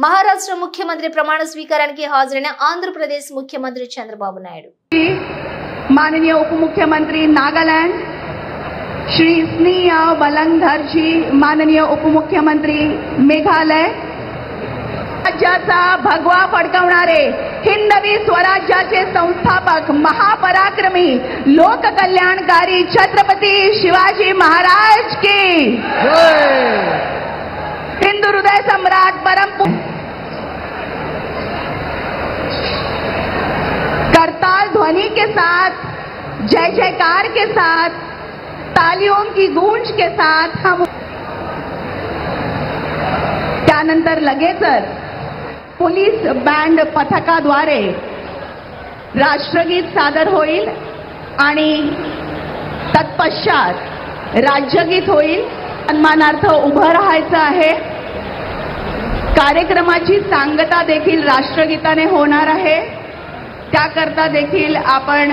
మహారాష్ట్ర ముఖ్యమంత్రి ప్రమాణ స్వీకారానికి హాజరైన ఆంధ్రప్రదేశ్ ముఖ్యమంత్రి చంద్రబాబు నాయుడు, माननीय उपमुख्यमंत्री नागालैंड श्री स्नेहा बलंगधर जी, माननीय उपमुख्यमंत्री मेघालय, राज्याचा भगवा फडकवणारे हिंदवी स्वराज्याचे संस्थापक महापराक्रमी लोककल्याणकारी छत्रपती शिवाजी महाराज की हिंदू हृदय सम्राट परम करताल ध्वनि के साथ, जय जयकार के साथ, तालियों की गूंज के साथ हम त्यानंतर लगेचच पोलीस बँड पथकाद्वारे राष्ट्रगीत सादर होईल आणि तत्पश्चात राज्यगीत होईल. सन्मानार्थ उभं राहायचं आहे. कार्यक्रमाची सांगता देखील राष्ट्रगीताने होणार आहे. त्याकरता देखील आपण